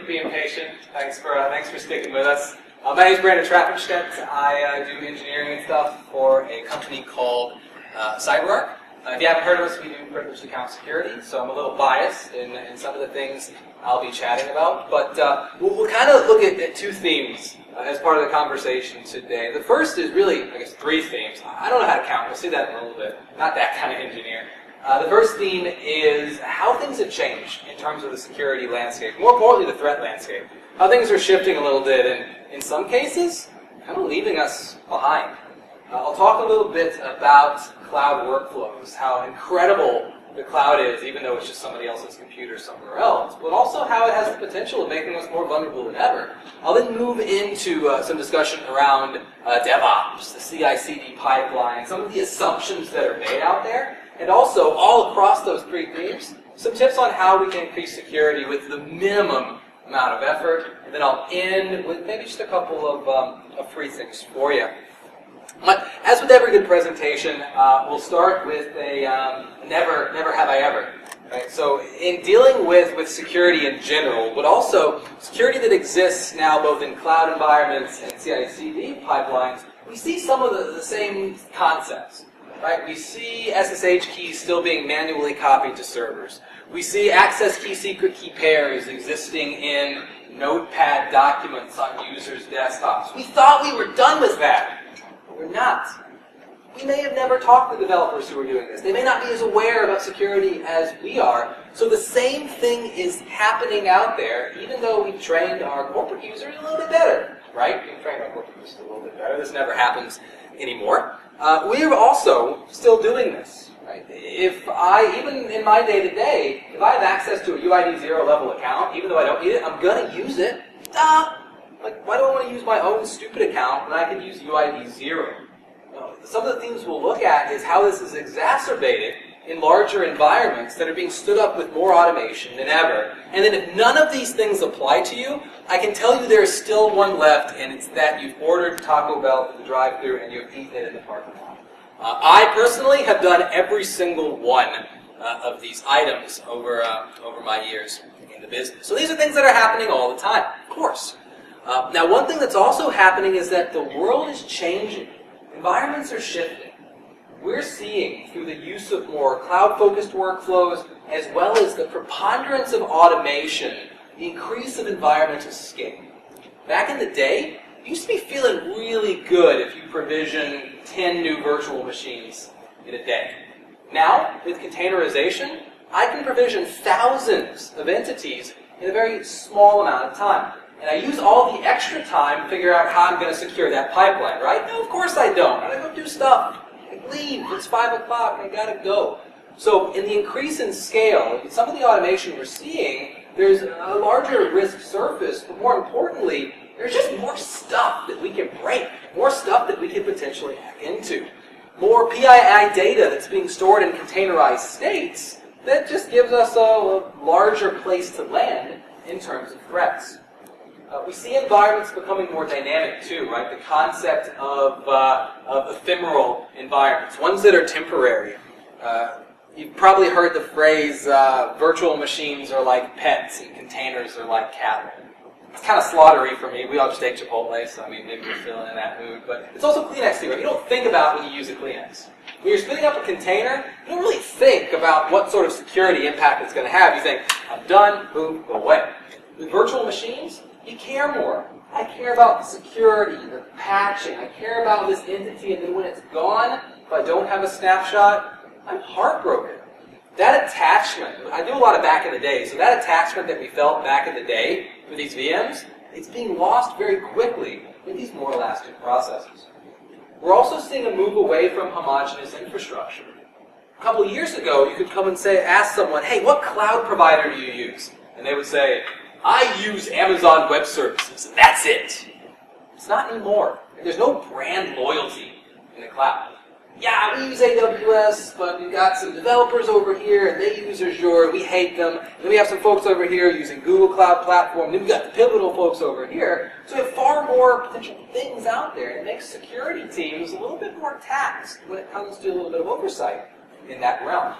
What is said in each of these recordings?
being patient. Thanks for sticking with us. My name is Traffanstedt. I do engineering and stuff for a company called CyberArk. If you haven't heard of us, we do privileged account security, so I'm a little biased in some of the things I'll be chatting about. But we'll kind of look at two themes as part of the conversation today. The first is really, I guess, three themes. I don't know how to count. We'll see that in a little bit. Not that kind of engineer. The first theme is how things have changed in terms of the security landscape. More importantly, the threat landscape. How things are shifting a little bit, and in some cases, kind of leaving us behind. I'll talk a little bit about cloud workflows, how incredible the cloud is, even though it's just somebody else's computer somewhere else, but also how it has the potential of making us more vulnerable than ever. I'll then move into some discussion around DevOps, the CI/CD pipeline, some of the assumptions that are made out there, and also, all across those three themes, some tips on how we can increase security with the minimum amount of effort, and then I'll end with maybe just a couple of free things for you. But as with every good presentation, we'll start with a never have I ever. Right? So in dealing with security in general, but also security that exists now both in cloud environments and CI/CD pipelines, we see some of the same concepts. Right? We see SSH keys still being manually copied to servers. We see access key, secret key pairs existing in Notepad documents on users' desktops. We thought we were done with that. We're not. We may have never talked to developers who are doing this. They may not be as aware about security as we are. So the same thing is happening out there, even though we've trained our corporate users a little bit better. Right? We've trained our corporate users a little bit better. This never happens anymore. We are also still doing this. Right? Even in my day-to-day, if I have access to a UID 0 level account, even though I don't need it, I'm going to use it. Like, why do I want to use my own stupid account when I can use UID 0? Some of the things we'll look at is how this is exacerbated in larger environments that are being stood up with more automation than ever. And then if none of these things apply to you, I can tell you there is still one left, and it's that you've ordered Taco Bell at the drive-thru and you've eaten it in the parking lot. I personally have done every single one of these items over my years in the business. So these are things that are happening all the time, of course. Now, one thing that's also happening is that the world is changing. Environments are shifting. We're seeing, through the use of more cloud-focused workflows, as well as the preponderance of automation, the increase of environmental scale. Back in the day, you used to be feeling really good if you provision 10 new virtual machines in a day. Now, with containerization, I can provision thousands of entities in a very small amount of time. And I use all the extra time to figure out how I'm going to secure that pipeline, right? No, of course I don't. I gotta go do stuff. I leave. It's 5 o'clock. I gotta go. So in the increase in scale, in some of the automation we're seeing, there's a larger risk surface, but more importantly, there's just more stuff that we can break, more stuff that we can potentially hack into, more PII data that's being stored in containerized states that just gives us a larger place to land in terms of threats. We see environments becoming more dynamic too, right? The concept of ephemeral environments, ones that are temporary. You've probably heard the phrase, virtual machines are like pets and containers are like cattle. It's kind of slaughtery for me. We all just ate Chipotle, so I mean, maybe we're feeling in that mood. But it's also Kleenex too, right? You don't think about when you use a Kleenex. When you're spinning up a container, you don't really think about what sort of security impact it's going to have. You think, I'm done, boom, go away. With virtual machines, you care more. I care about the security, the patching. I care about this entity, and then when it's gone, if I don't have a snapshot, I'm heartbroken. That attachment, I do a lot of back in the day, so that attachment that we felt back in the day with these VMs, it's being lost very quickly with these more elastic processes. We're also seeing a move away from homogeneous infrastructure. A couple of years ago, you could come and ask someone, hey, what cloud provider do you use? And they would say, I use Amazon Web Services, and that's it. It's not anymore. There's no brand loyalty in the cloud. Yeah, we use AWS, but we've got some developers over here, and they use Azure, and we hate them. Then we have some folks over here using Google Cloud Platform. Then we've got the pivotal folks over here. So we have far more potential things out there, and it makes security teams a little bit more taxed when it comes to a little bit of oversight in that realm.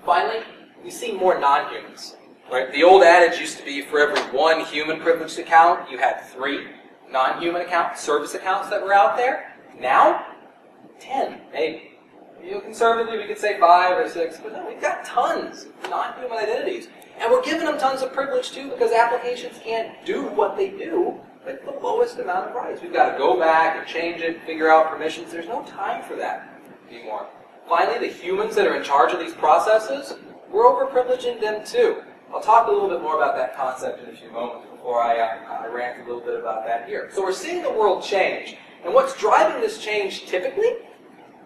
Finally, we see more non-humans. Right? The old adage used to be for every one human privileged account, you had 3 non-human accounts, service accounts that were out there. Now, 10, maybe. Conservatively, we could say 5 or 6, but no, we've got tons of non-human identities. And we're giving them tons of privilege too because applications can't do what they do with the lowest amount of rights. We've got to go back and change it, figure out permissions. There's no time for that anymore. Finally, the humans that are in charge of these processes, we're overprivileging them too. I'll talk a little bit more about that concept in a few moments before I rant a little bit about that here. So we're seeing the world change. And what's driving this change typically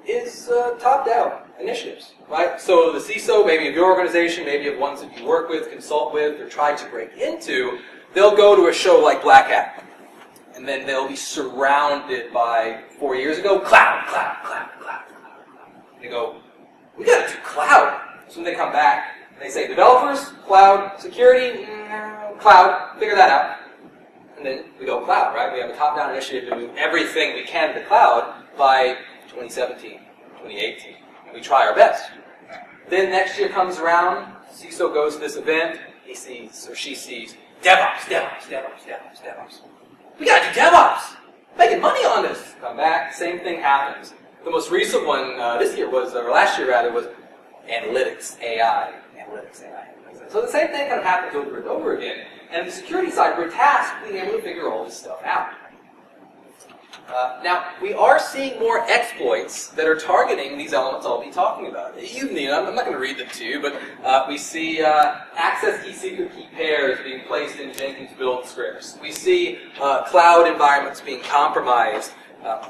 is top-down initiatives, right? So the CISO, maybe of your organization, maybe of ones that you work with, consult with, or try to break into, they'll go to a show like Black Hat. And then they'll be surrounded by, 4 years ago, cloud, cloud, cloud, cloud, cloud, cloud. They go, we got to do cloud. So when they come back, they say, developers, cloud, security, cloud, figure that out. And then we go cloud, right? We have a top-down initiative to move everything we can to the cloud by 2017, 2018. And we try our best. Then next year comes around, CISO goes to this event, he sees, or she sees, DevOps, DevOps, DevOps, DevOps, DevOps. We got to do DevOps. Making money on this. Come back, same thing happens. The most recent one this year was, or last year rather, was analytics, AI. Analytics, AI. So the same thing kind of happens over and over again. And on the security side, we're tasked with being able to figure all this stuff out. Now, we are seeing more exploits that are targeting these elements I'll be talking about. I'm not going to read them to you, but we see access key secret key pairs being placed in Jenkins build scripts. We see cloud environments being compromised.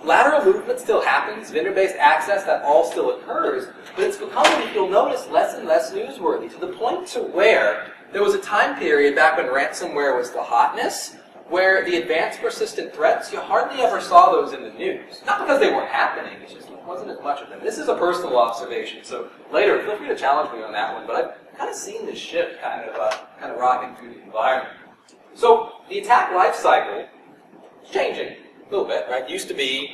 Lateral movement still happens, vendor-based access, that all still occurs, but it's becoming, if you'll notice, less and less newsworthy, to the point to where there was a time period back when ransomware was the hotness, where the advanced persistent threats, you hardly ever saw those in the news. Not because they weren't happening, it's just there wasn't as much of them. This is a personal observation, so later, feel free to challenge me on that one, but I've kind of seen this shift kind of rocking through the environment. So, the attack life cycle is changing a little bit, right? It used to be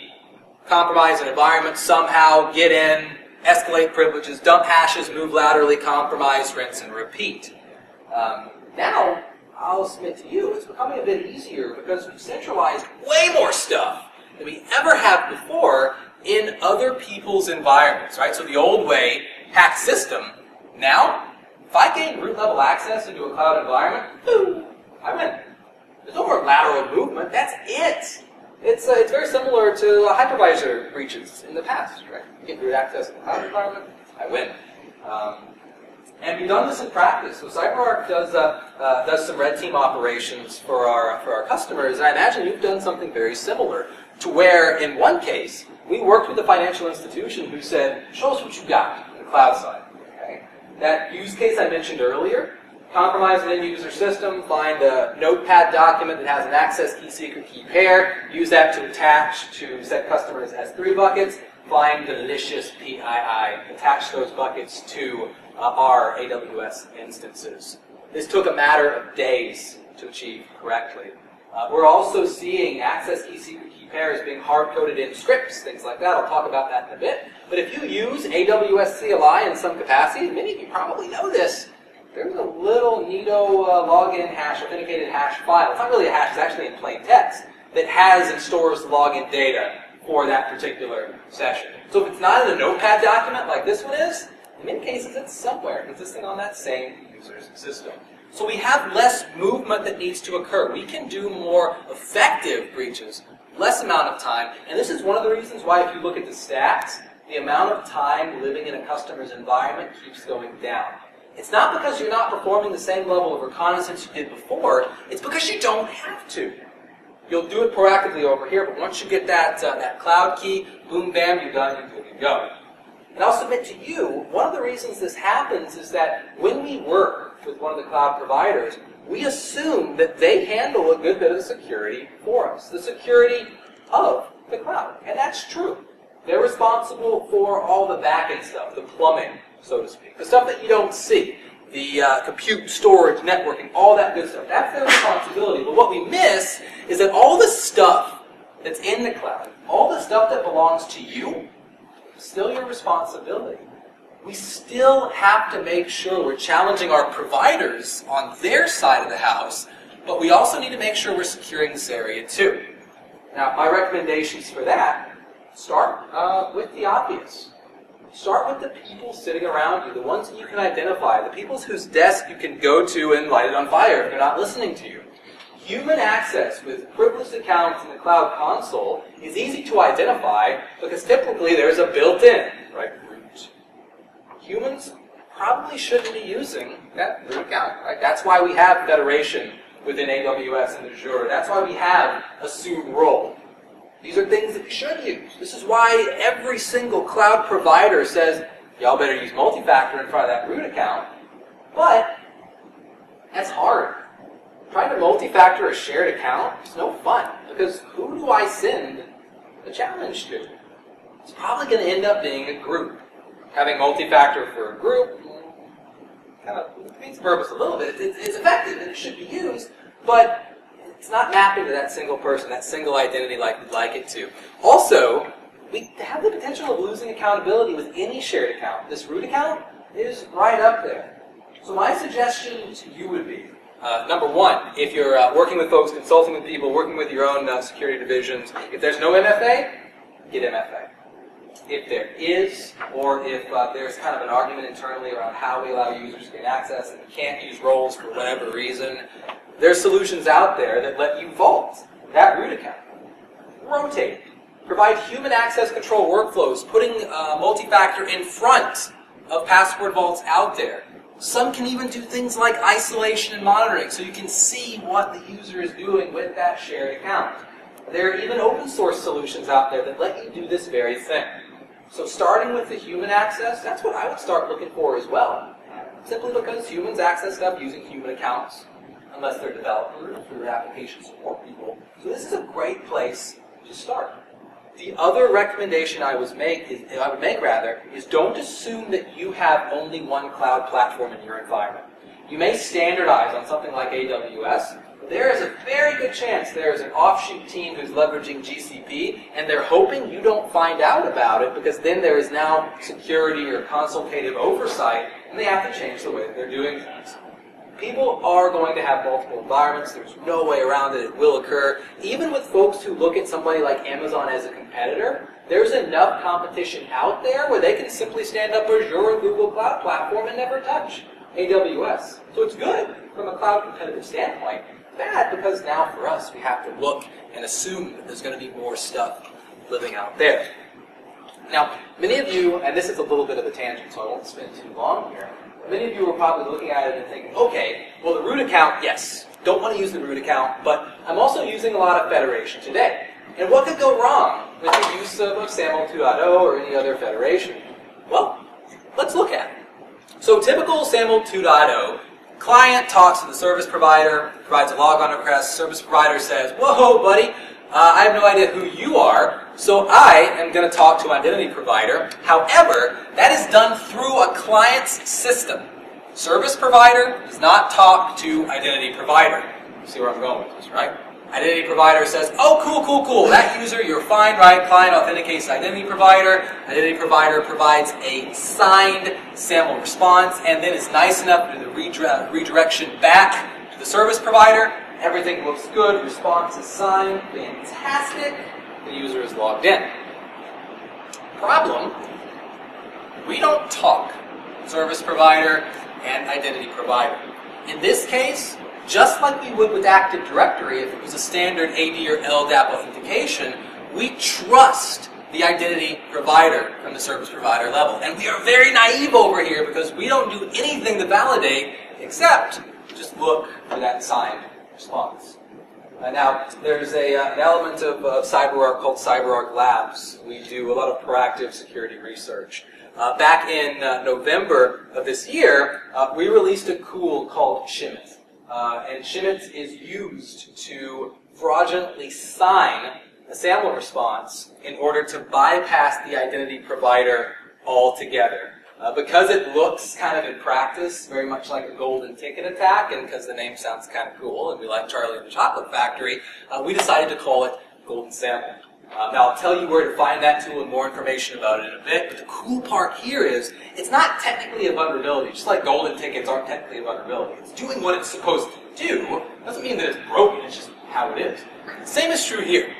compromise an environment, somehow get in, escalate privileges, dump hashes, move laterally, compromise, rinse, and repeat. Now, I'll submit to you, it's becoming a bit easier because we've centralized way more stuff than we ever have before in other people's environments, right? So the old way, hack system. Now, if I gain root level access into a cloud environment, boom, I win. There's no more lateral movement, that's it. It's very similar to hypervisor breaches in the past, right? You get root access in the cloud environment, I win. And we've done this in practice. So CyberArk does some red team operations for our customers, and I imagine you've done something very similar, to where in one case we worked with a financial institution who said, "Show us what you got on the cloud side." Okay? That use case I mentioned earlier, compromise an end-user system, find a notepad document that has an access key secret key pair, use that to attach to set customers as 3 buckets, find malicious PII, attach those buckets to our AWS instances. This took a matter of days to achieve correctly. We're also seeing access key secret key pairs being hard-coded in scripts, things like that. I'll talk about that in a bit. But if you use AWS CLI in some capacity, many of you probably know this, there's a little neato login hash, authenticated hash file. It's not really a hash, it's actually in plain text, that has and stores the login data for that particular session. So if it's not in a notepad document like this one is, in many cases it's somewhere existing on that same user's system. So we have less movement that needs to occur. We can do more effective breaches, less amount of time, and this is one of the reasons why if you look at the stats, the amount of time living in a customer's environment keeps going down. It's not because you're not performing the same level of reconnaissance you did before, it's because you don't have to. You'll do it proactively over here, but once you get that cloud key, boom, bam, you're done, you're good to go. And I'll submit to you, one of the reasons this happens is that when we work with one of the cloud providers, we assume that they handle a good bit of security for us, the security of the cloud. And that's true. They're responsible for all the back-end stuff, the plumbing, so to speak, the stuff that you don't see, the compute, storage, networking, all that good stuff. That's their responsibility. But what we miss is that all the stuff that's in the cloud, all the stuff that belongs to you, still your responsibility. we still have to make sure we're challenging our providers on their side of the house, but we also need to make sure we're securing this area too. Now, my recommendations for that start with the obvious. Start with the people sitting around you, the ones that you can identify, the people whose desk you can go to and light it on fire if they're not listening to you. Human access with privileged accounts in the cloud console is easy to identify because typically there's a built-in, right, root. Humans probably shouldn't be using that root account, right? That's why we have federation within AWS and Azure. That's why we have assume role. These are things that we should use. This is why every single cloud provider says, y'all better use multi-factor in front of that root account. But that's hard. Trying to multi-factor a shared account is no fun, because who do I send the challenge to? It's probably going to end up being a group. Having multi-factor for a group kind of defeats the purpose a little bit. It's effective and it should be used, but it's not mapping to that single person, that single identity like we'd like it to. Also, we have the potential of losing accountability with any shared account. This root account is right up there. So my suggestion to you would be, number one, if you're working with folks, consulting with people, working with your own security divisions, if there's no MFA, get MFA. If there is, or if there's kind of an argument internally around how we allow users to gain access and we can't use roles for whatever reason, there's solutions out there that let you vault that root account. Rotate it. Provide human access control workflows, putting multi-factor in front of password vaults out there. Some can even do things like isolation and monitoring, so you can see what the user is doing with that shared account. There are even open source solutions out there that let you do this very thing. So starting with the human access, that's what I would start looking for as well. Simply because humans access stuff using human accounts, unless they're developers or application support people. So this is a great place to start. The other recommendation I would make is don't assume that you have only one cloud platform in your environment. You may standardize on something like AWS, but there is a very good chance there is an offshoot team who's leveraging GCP, and they're hoping you don't find out about it because then there is now security or consultative oversight, and they have to change the way that they're doing things. People are going to have multiple environments. There's no way around it. It will occur. Even with folks who look at somebody like Amazon as a competitor, there's enough competition out there where they can simply stand up Azure and Google Cloud Platform and never touch AWS. So it's good from a cloud competitive standpoint. Bad because now for us, we have to look and assume that there's going to be more stuff living out there. Now, many of you, and this is a little bit of a tangent, so I won't spend too long here, many of you are probably looking at it and thinking, okay, well the root account, yes, don't want to use the root account, but I'm also using a lot of federation today. And what could go wrong with the use of SAML 2.0 or any other federation? Well, let's look at it. So typical SAML 2.0, client talks to the service provider, provides a logon request, service provider says, whoa, buddy, I have no idea who you are, so I am going to talk to an identity provider. However, that is done through a client's system. Service provider does not talk to identity provider. See where I'm going with this, right? Identity provider says, oh, cool. That user, you're fine, right? Client authenticates identity provider. Identity provider provides a signed SAML response, and then is nice enough to do the redirection back to the service provider. Everything looks good. Response is signed. Fantastic. The user is logged in. Problem, we don't talk service provider and identity provider. In this case, just like we would with Active Directory if it was a standard AD or LDAP authentication, we trust the identity provider from the service provider level. And we are very naive over here because we don't do anything to validate except just look for that signed response. Now, there's an element of CyberArk called CyberArk Labs. We do a lot of proactive security research. Back in November of this year, we released a tool called Shimit. And Shimit is used to fraudulently sign a SAML response in order to bypass the identity provider altogether. Because it looks kind of in practice very much like a golden ticket attack, and because the name sounds kind of cool, and we like Charlie and the Chocolate Factory, we decided to call it Golden Sample. Now I'll tell you where to find that tool and more information about it in a bit, but the cool part here is it's not technically a vulnerability, just like golden tickets aren't technically a vulnerability. It's doing what it's supposed to do. Doesn't mean that it's broken, it's just how it is. Same is true here.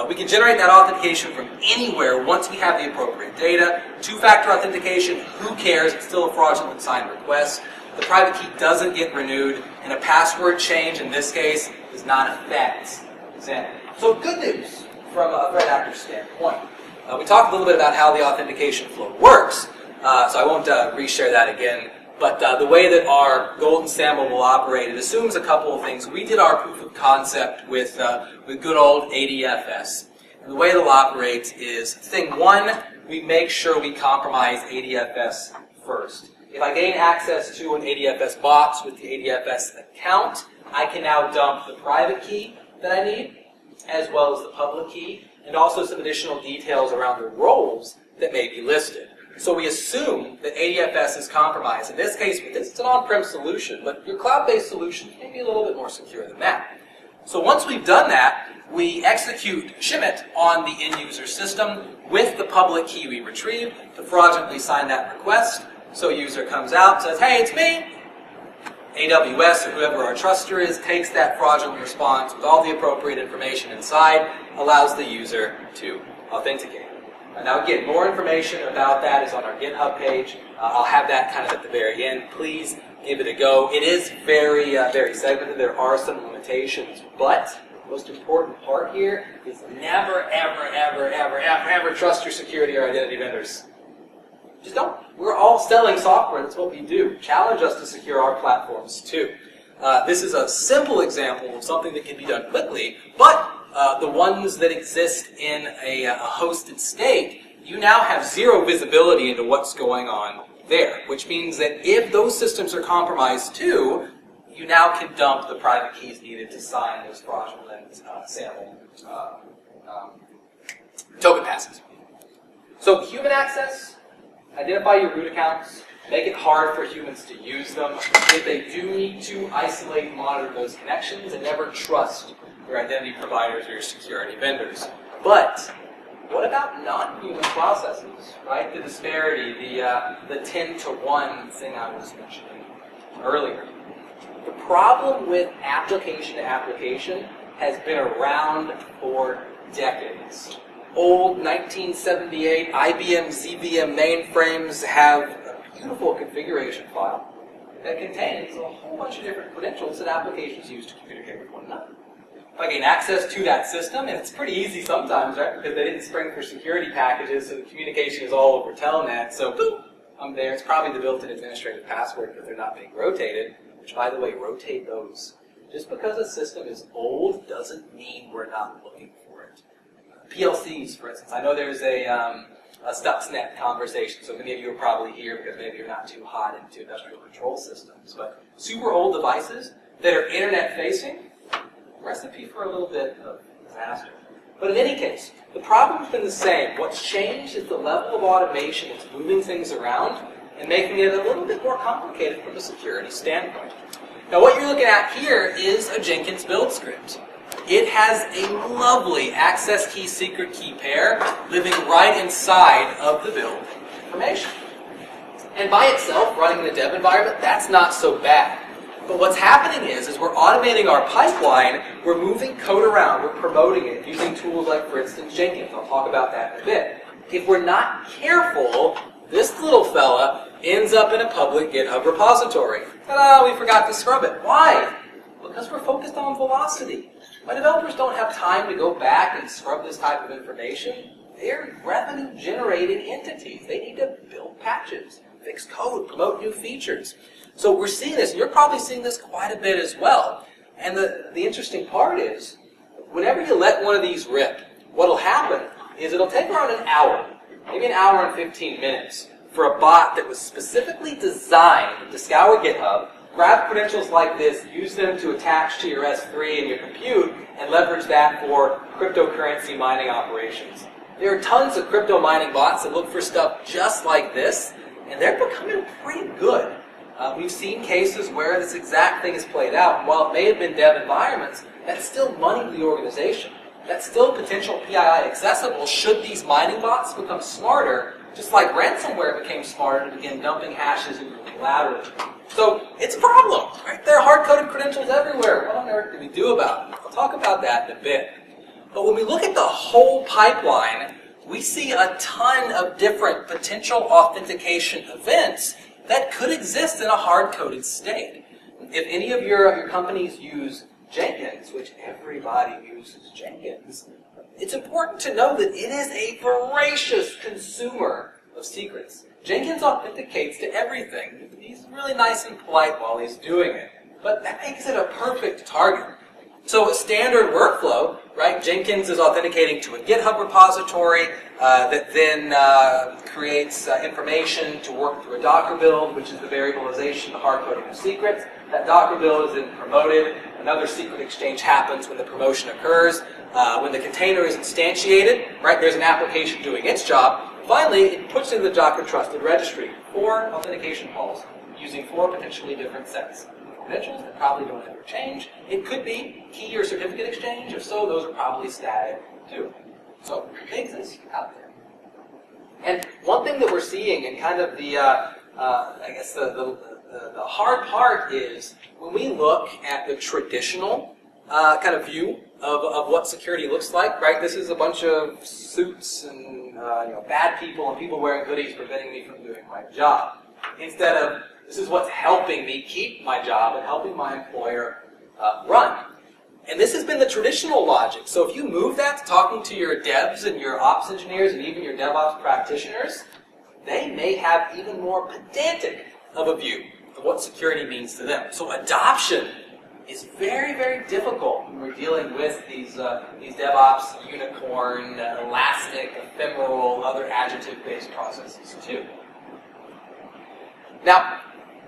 We can generate that authentication from anywhere once we have the appropriate data. Two-factor authentication, who cares? It's still a fraudulent signed request. The private key doesn't get renewed, and a password change in this case does not affect Xanadu. So good news from a threat actor standpoint. We talked a little bit about how the authentication flow works, so I won't reshare that again. But the way that our golden SAML will operate, it assumes a couple of things. We did our proof of concept with good old ADFS. And the way it'll operate is, thing one, we make sure we compromise ADFS first. If I gain access to an ADFS box with the ADFS account, I can now dump the private key that I need, as well as the public key, and also some additional details around the roles that may be listed. So we assume that ADFS is compromised. In this case, it's an on-prem solution, but your cloud-based solution may be a little bit more secure than that. So once we've done that, we execute shim-it on the end-user system with the public key we retrieved to fraudulently sign that request. So a user comes out, says, hey, it's me. AWS or whoever our truster is takes that fraudulent response with all the appropriate information inside, allows the user to authenticate. Now again, more information about that is on our GitHub page. I'll have that kind of at the very end. Please give it a go. It is very, very segmented. There are some limitations, but the most important part here is never, ever, ever, ever, ever, ever trust your security or identity vendors. Just don't. We're all selling software. That's what we do. Challenge us to secure our platforms too. This is a simple example of something that can be done quickly, but the ones that exist in a hosted state, you now have zero visibility into what's going on there, which means that if those systems are compromised too, you now can dump the private keys needed to sign those fraudulent SAML token passes. So human access, identify your root accounts, make it hard for humans to use them. If they do need to, isolate and monitor those connections, and never trust your identity providers or your security vendors. But what about non-human processes, right? The disparity, the 10 to 1 thing I was mentioning earlier. The problem with application to application has been around for decades. Old 1978 IBM ZVM mainframes have a beautiful configuration file that contains a whole bunch of different credentials that applications use to communicate with one another. If I gain access to that system, and it's pretty easy sometimes, right? Because they didn't spring for security packages, so the communication is all over Telnet. So, boom, I'm there. It's probably the built-in administrative password, but they're not being rotated. Which, by the way, rotate those. Just because a system is old doesn't mean we're not looking for it. PLCs, for instance. I know there's a Stuxnet conversation, so many of you are probably here because maybe you're not too hot into industrial control systems. But super old devices that are internet-facing, recipe for a little bit of disaster. But in any case, the problem's been the same. What's changed is the level of automation that's moving things around and making it a little bit more complicated from a security standpoint. Now what you're looking at here is a Jenkins build script. It has a lovely access key secret key pair living right inside of the build information. And by itself, running in a dev environment, that's not so bad. But what's happening is we're automating our pipeline, we're moving code around, we're promoting it using tools like, for instance, Jenkins. I'll talk about that in a bit. If we're not careful, this little fella ends up in a public GitHub repository. Ta-da, we forgot to scrub it. Why? Because we're focused on velocity. My developers don't have time to go back and scrub this type of information. They're revenue-generating entities. They need to build patches, fix code, promote new features. So we're seeing this, and you're probably seeing this quite a bit as well. And the interesting part is, whenever you let one of these rip, what'll happen is it'll take around an hour, maybe an hour and 15 minutes, for a bot that was specifically designed to scour GitHub, grab credentials like this, use them to attach to your S3 and your compute, and leverage that for cryptocurrency mining operations. There are tons of crypto mining bots that look for stuff just like this, and they're becoming pretty good. We've seen cases where this exact thing is played out, and while it may have been dev environments, that's still money to the organization. that's still potential PII accessible should these mining bots become smarter, just like ransomware became smarter to begin dumping hashes and moving laterally. So it's a problem, right? There are hard-coded credentials everywhere. What on earth do we do about it? I'll talk about that in a bit. But when we look at the whole pipeline, we see a ton of different potential authentication events that could exist in a hard-coded state. If any of your companies use Jenkins, which everybody uses Jenkins, it's important to know that it is a voracious consumer of secrets. Jenkins authenticates to everything. He's really nice and polite while he's doing it, but that makes it a perfect target. So a standard workflow, right? Jenkins is authenticating to a GitHub repository that then creates information to work through a Docker build, which is the variabilization, the hard coding of secrets. That Docker build is then promoted. Another secret exchange happens when the promotion occurs. When the container is instantiated, right, there's an application doing its job. Finally, it puts in the Docker trusted registry 4 authentication calls using 4 potentially different sets of credentials that probably don't ever change. It could be key or certificate exchange. If so, those are probably static too. So they exist out there. And one thing that we're seeing, and kind of the, I guess the hard part is when we look at the traditional kind of view of what security looks like, right? This is a bunch of suits and bad people and people wearing hoodies preventing me from doing my job. Instead of, this is what's helping me keep my job and helping my employer run. And this has been the traditional logic. So if you move that to talking to your devs and your ops engineers and even your DevOps practitioners, they may have even more pedantic of a view of what security means to them. So adoption is very, very difficult when we're dealing with these DevOps, unicorn, elastic, ephemeral, other adjective-based processes too. Now,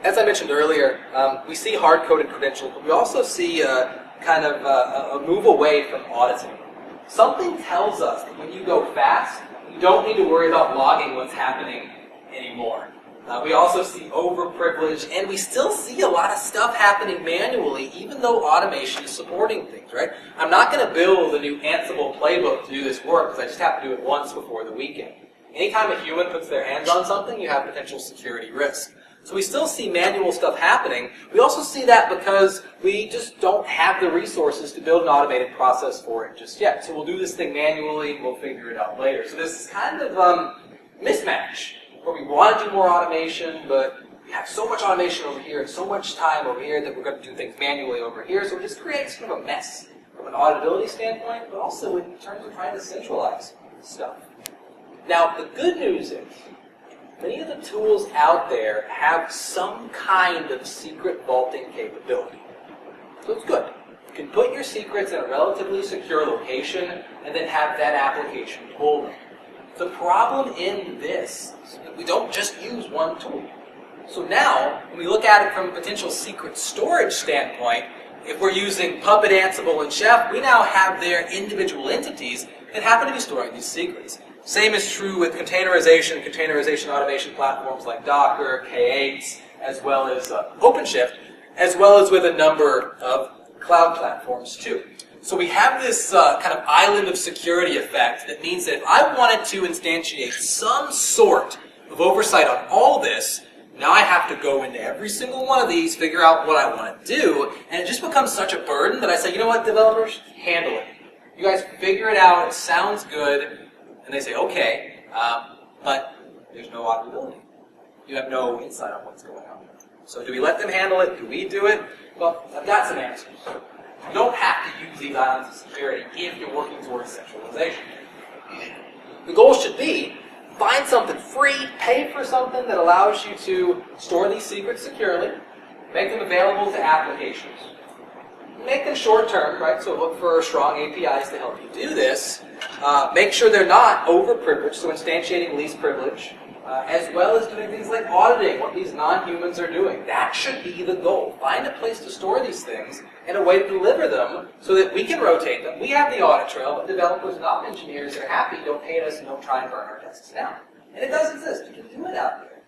as I mentioned earlier, we see hard-coded credentials, but we also see kind of a move away from auditing. Something tells us that when you go fast, you don't need to worry about logging what's happening anymore. We also see overprivilege, and we still see a lot of stuff happening manually, even though automation is supporting things, right? I'm not going to build a new Ansible playbook to do this work, because I just have to do it once before the weekend. Anytime a human puts their hands on something, you have potential security risk. So we still see manual stuff happening. We also see that because we just don't have the resources to build an automated process for it just yet. So we'll do this thing manually, and we'll figure it out later. So this is kind of mismatch, where we want to do more automation, but we have so much automation over here and so much time over here that we're going to do things manually over here. So it just creates kind of a mess from an auditability standpoint, but also in terms of trying to centralize stuff. Now, the good news is, many of the tools out there have some kind of secret vaulting capability. So it's good. You can put your secrets in a relatively secure location and then have that application pull them. The problem in this is that we don't just use one tool. So now, when we look at it from a potential secret storage standpoint, if we're using Puppet, Ansible, and Chef, we now have their individual entities that happen to be storing these secrets. Same is true with containerization automation platforms like Docker, K8, as well as OpenShift, as well as with a number of cloud platforms too. So we have this kind of island of security effect that means that if I wanted to instantiate some sort of oversight on all this, now I have to go into every single one of these, figure out what I want to do, and it just becomes such a burden that I say, you know what, developers, handle it. You guys figure it out, it sounds good. And they say, okay, but there's no auditability. You have no insight on what's going on. So do we let them handle it? Do we do it? Well, I've got some answers. You don't have to use these islands of security if you're working towards centralization. The goal should be, find something free, pay for something that allows you to store these secrets securely, make them available to applications. Make them short-term, right? So look for strong APIs to help you do this. Make sure they're not overprivileged, so instantiating least privilege, as well as doing things like auditing what these non-humans are doing. That should be the goal. Find a place to store these things and a way to deliver them so that we can rotate them. We have the audit trail, but developers and op engineers that are happy don't hate us and don't try and burn our desks down. And it does exist. You can do it out there.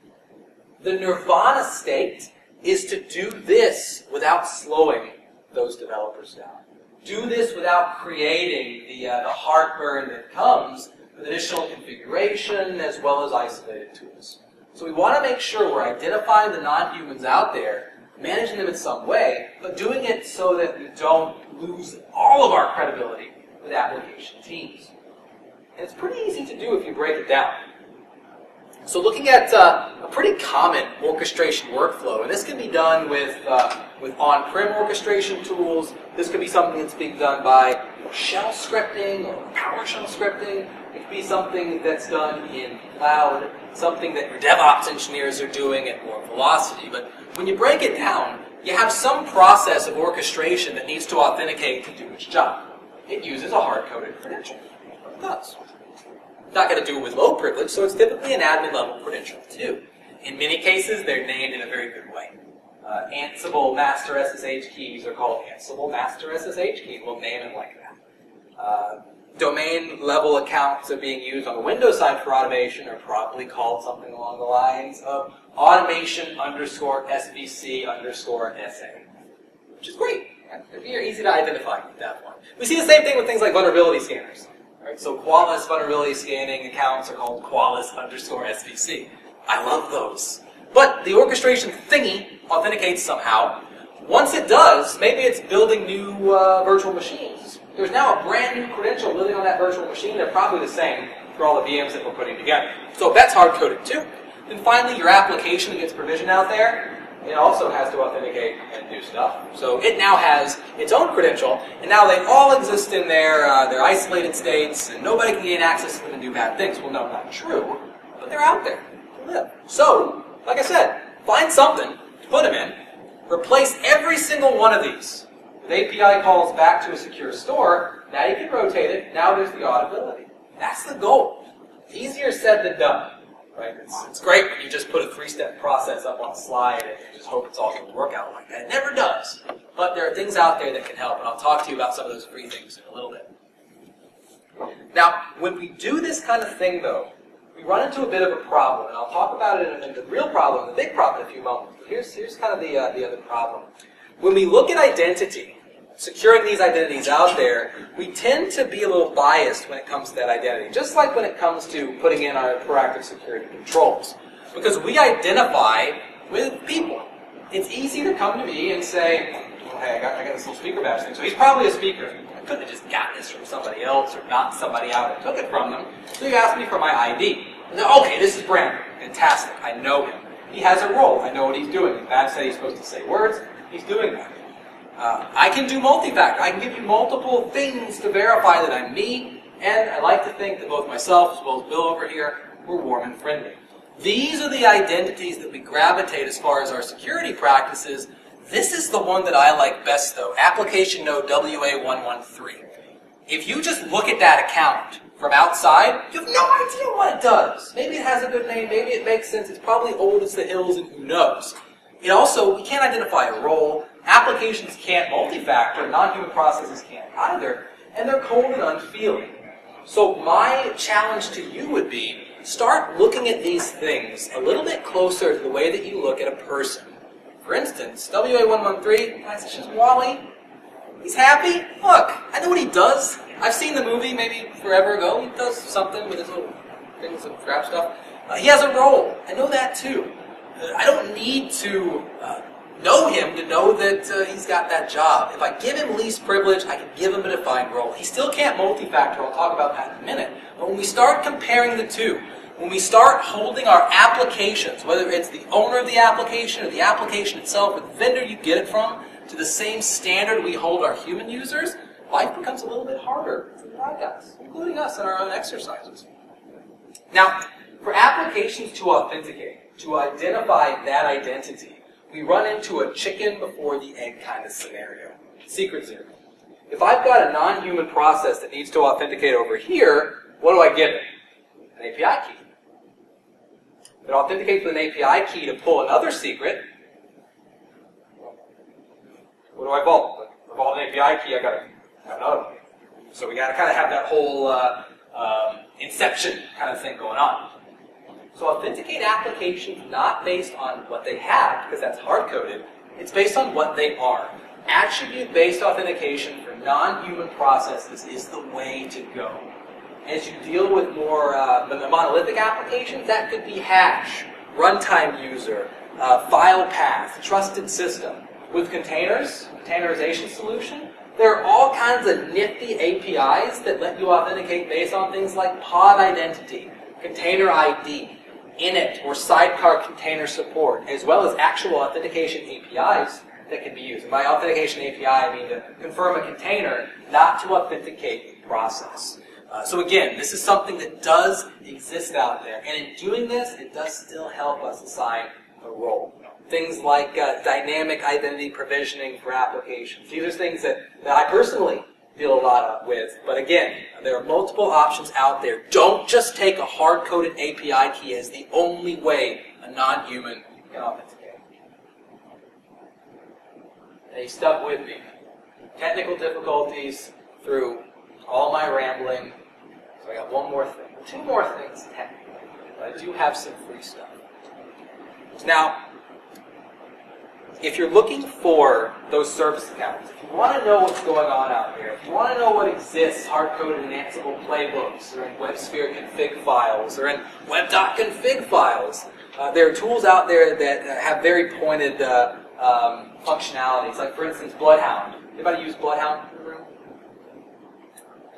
The nirvana state is to do this without slowing those developers down. do this without creating the heartburn that comes with additional configuration as well as isolated tools. So we want to make sure we're identifying the non-humans out there, managing them in some way, but doing it so that we don't lose all of our credibility with application teams. And it's pretty easy to do if you break it down. So looking at a pretty common orchestration workflow, and this can be done with on-prem orchestration tools. This could be something that's being done by shell scripting or PowerShell scripting. It could be something that's done in cloud, something that your DevOps engineers are doing at more velocity. But when you break it down, you have some process of orchestration that needs to authenticate to do its job. It uses a hard-coded credential. It does. It's not going to do it with low privilege, so it's typically an admin-level credential too. In many cases, they're named in a very good way. Ansible master SSH keys are called Ansible master SSH keys. We'll name it like that. Domain-level accounts are being used on the Windows side for automation are probably called something along the lines of automation underscore SVC underscore SA, which is great. They're easy to identify at that point. We see the same thing with things like vulnerability scanners. Right? So Qualys vulnerability scanning accounts are called Qualys underscore SVC. I love those. But the orchestration thingy authenticates somehow. Once it does, maybe it's building new virtual machines. There's now a brand new credential living on that virtual machine. They're probably the same for all the VMs that we're putting together. So that's hard-coded too. And finally, your application that gets provisioned out there, it also has to authenticate and do stuff. So it now has its own credential, and now they all exist in their isolated states, and nobody can gain access to them and do bad things. Well, no, not true, but they're out there to live. So, like I said, find something to put them in, replace every single one of these with API calls back to a secure store. Now you can rotate it. Now there's the auditability. That's the goal. Easier said than done. Right? It's great when you just put a three-step process up on a slide and you just hope it's all going to work out like that. It never does. But there are things out there that can help, and I'll talk to you about some of those free things in a little bit. Now, when we do this kind of thing, though, we run into a bit of a problem, and I'll talk about it in the real problem, the big problem in a few moments. But here's kind of the other problem. When we look at identity, securing these identities out there, we tend to be a little biased when it comes to that identity, just like when it comes to putting in our proactive security controls. Because we identify with people. It's easy to come to me and say, well, hey, I got this little speaker badge thing, so he's probably a speaker. I couldn't have just got this from somebody else or knocked somebody out and took it from them. So you asked me for my ID. And then, okay, this is Brandon. Fantastic. I know him. He has a role. I know what he's doing. The badge said he's supposed to say words. He's doing that. I can do multi-factor. I can give you multiple things to verify that I'm me, and I like to think that both myself as well as Bill over here, we're warm and friendly. These are the identities that we gravitate as far as our security practices. This is the one that I like best, though, application node WA113. If you just look at that account from outside, you have no idea what it does. Maybe it has a good name, maybe it makes sense, it's probably old as the hills, and who knows. It also, we can't identify a role. Applications can't multi-factor. Non-human processes can't either. And they're cold and unfeeling. So my challenge to you would be, start looking at these things a little bit closer to the way that you look at a person. For instance, WA113, guys, it's just Wally. He's happy. Look, I know what he does. I've seen the movie maybe forever ago. He does something with his little things of crap stuff. He has a role. I know that too. I don't need to know him to know that he's got that job. If I give him least privilege, I can give him a defined role. He still can't multi-factor. I'll talk about that in a minute. But when we start comparing the two, when we start holding our applications, whether it's the owner of the application or the application itself or the vendor you get it from, to the same standard we hold our human users, life becomes a little bit harder for the bad guys, including us in our own exercises. Now, for applications to authenticate, to identify that identity, we run into a chicken before the egg kind of scenario. Secret zero. If I've got a non-human process that needs to authenticate over here, what do I give it? An API key. If it authenticates with an API key to pull another secret, what do I vault? If I vault an API key, I got to have another one. So we got to kind of have that whole inception kind of thing going on. So authenticate applications not based on what they have, because that's hard-coded. It's based on what they are. Attribute-based authentication for non-human processes is the way to go. As you deal with more monolithic applications, that could be hash, runtime user, file path, trusted system. With containers, containerization solution, there are all kinds of nifty APIs that let you authenticate based on things like pod identity, container ID, init or sidecar container support, as well as actual authentication APIs that can be used. And by authentication API, I mean to confirm a container, not to authenticate a process. So again, this is something that does exist out there. And in doing this, it does still help us assign a role. Things like dynamic identity provisioning for applications. These are things that I personally deal a lot with. But again, there are multiple options out there. Don't just take a hard-coded API key as the only way a non-human can authenticate. And you stuck with me. Technical difficulties through all my rambling. So I got one more thing. Two more things, technically. But I do have some free stuff. Now, if you're looking for those service accounts, if you want to know what's going on out there, if you want to know what exists, hard-coded in Ansible playbooks, or in WebSphere config files, or in web.config files, there are tools out there that have very pointed functionalities. Like, for instance, Bloodhound. Anybody use Bloodhound in the room?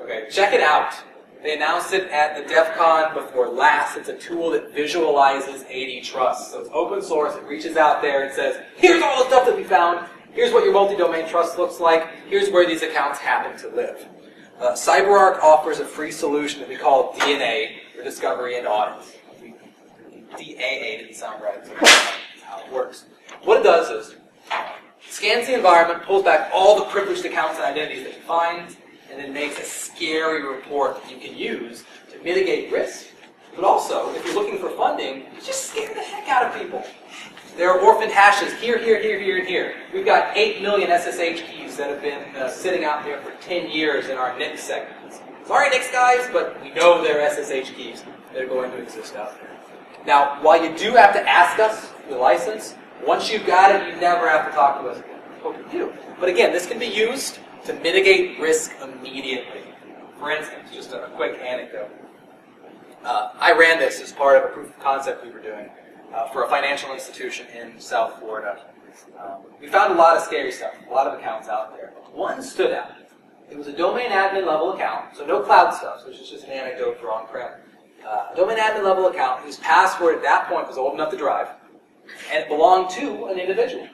Okay, check it out. They announced it at the DEF CON before last. It's a tool that visualizes AD trust. So it's open source. It reaches out there and says, here's all the stuff that we found. Here's what your multi-domain trust looks like. Here's where these accounts happen to live. CyberArk offers a free solution that we call DNA, for discovery and audit. DAA didn't sound right. So that's how it works. What it does is, scans the environment, pulls back all the privileged accounts and identities that you find, and then makes a scary report that you can use to mitigate risk. But also, if you're looking for funding, just scare the heck out of people. There are orphaned hashes here, here, here, here, and here. We've got 8 million SSH keys that have been sitting out there for 10 years in our NIX segments. Sorry, NIX guys, but we know there are SSH keys that are going to exist out there. Now, while you do have to ask us for the license, once you've got it, you never have to talk to us again. Hope you do. But again, this can be used to mitigate risk immediately. For instance, just a quick anecdote. I ran this as part of a proof of concept we were doing for a financial institution in South Florida. We found a lot of scary stuff, a lot of accounts out there. One stood out. It was a domain admin level account, so no cloud stuff, so it's just an anecdote for on-prem. Domain admin level account whose password at that point was old enough to drive, and it belonged to an individual.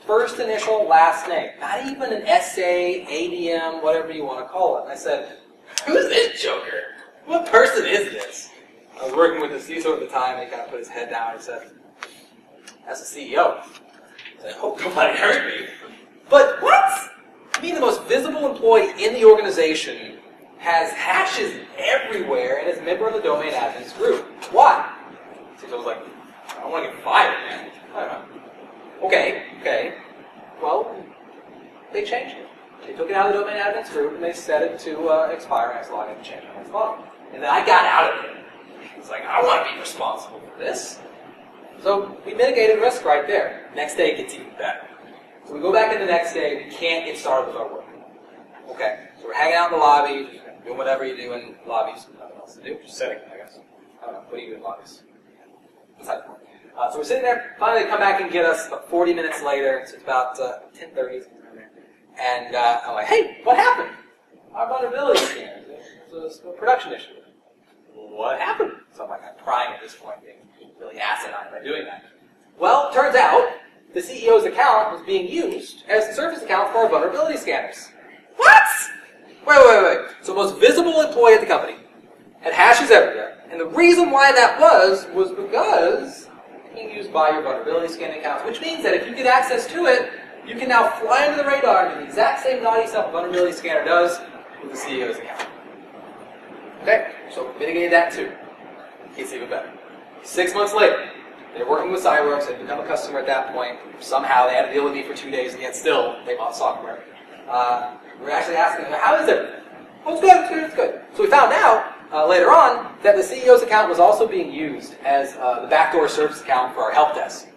First initial, last name. Not even an SA, ADM, whatever you want to call it. And I said, who's this joker? What person is this? I was working with the CISO at the time, and he kind of put his head down and said, that's the CEO. I said, I hope nobody heard me. But what? You mean the most visible employee in the organization has hashes everywhere and is a member of the domain admins group? Why? CISO was like, I don't want to get fired, man. I don't know. Okay. Well, they changed it. They took it out of the domain admins group and they set it to expire, and I said, I can change my login. And then I got out of it. It's like, I want to be responsible for this. So we mitigated risk right there. Next day it gets even better. So we go back in the next day, we can't get started with our work. Okay, so we're hanging out in the lobby, doing whatever you do in lobbies. Nothing else to do, just sitting, I guess. I don't know, what do you do in lobbies? Besides the point. So we're sitting there, finally they come back and get us about 40 minutes later, so it's about 10:30, and I'm like, hey, what happened? Our vulnerability scanner, it's a production issue. What happened? So I'm like, I'm crying at this point, being really asinine by doing that. Well, turns out, the CEO's account was being used as the service account for our vulnerability scanners. What? Wait. So most visible employee at the company had hashes everywhere, and the reason why that was because being used by your vulnerability scanning accounts, which means that if you get access to it, you can now fly under the radar and do the exact same naughty stuff a vulnerability scanner does with the CEO's account. Okay, so we mitigated that too. It's even better. 6 months later, they're working with CyberArk, they've become a customer at that point. Somehow they had to deal with me for 2 days, and yet still they bought software. We're actually asking them, how is everything? Oh, it's good. So we found out later on that the CEO's account was also being used as the backdoor service account for our help desk.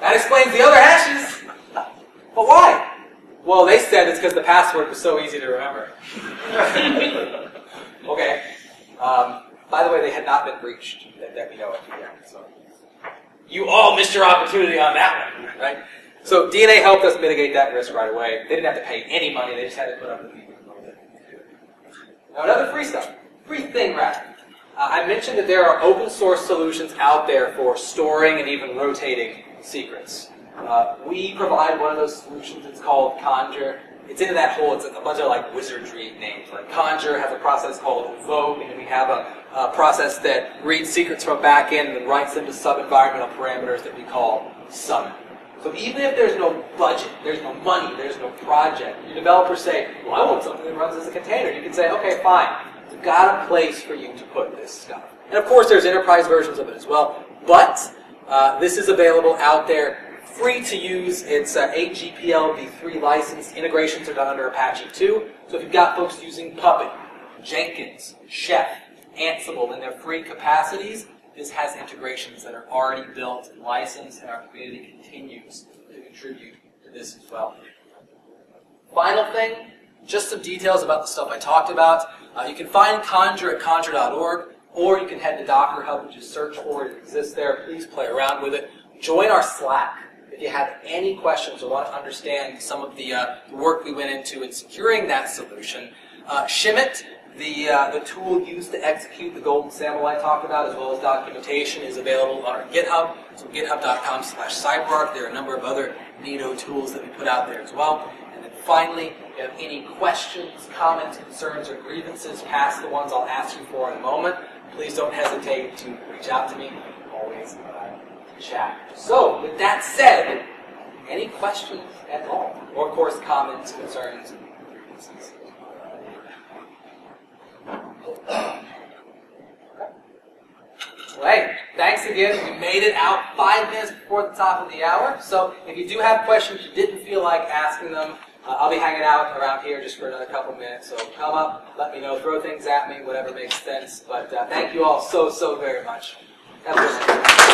That explains the other hashes. But why? Well, they said it's because the password was so easy to remember. Okay. By the way, they had not been breached that we know of. Yeah, so. You all missed your opportunity on that one, right? So DNA helped us mitigate that risk right away. They didn't have to pay any money. They just had to put up the people. Now, another free stuff. Free thing, rather. I mentioned that there are open source solutions out there for storing and even rotating secrets. We provide one of those solutions. It's called Conjure. It's into that hole. It's a bunch of like wizardry names. Like Conjure has a process called Invoke, and then we have a process that reads secrets from a backend and then writes them to sub-environmental parameters that we call summon. So even if there's no budget, there's no money, there's no project, your developers say, well, I want something that runs as a container. You can say, okay, fine. We've got a place for you to put this stuff. And of course, there's enterprise versions of it as well. But this is available out there, free to use. It's 8 GPL v3 licensed. Integrations are done under Apache 2. So if you've got folks using Puppet, Jenkins, Chef, Ansible in their free capacities, this has integrations that are already built and licensed, and our community continues to contribute to this as well. Final thing, just some details about the stuff I talked about. You can find Conjure at conjure.org, or you can head to Docker Hub and just search for it. It exists there. Please play around with it. Join our Slack if you have any questions or want to understand some of the work we went into in securing that solution. Shimit, the tool used to execute the golden sample I talked about, as well as documentation, is available on our GitHub. So github.com/cyberark. There are a number of other neato tools that we put out there as well. And then finally, if you have any questions, comments, concerns, or grievances past the ones I'll ask you for in a moment, please don't hesitate to reach out to me. Always chat. So, with that said, any questions at all? Or, of course, comments, concerns, and grievances. Well, hey, thanks again. We made it out 5 minutes before the top of the hour. So if you do have questions you didn't feel like asking them, I'll be hanging out around here just for another couple minutes. So come up, let me know, throw things at me, whatever makes sense. But thank you all so very much. Have a good night.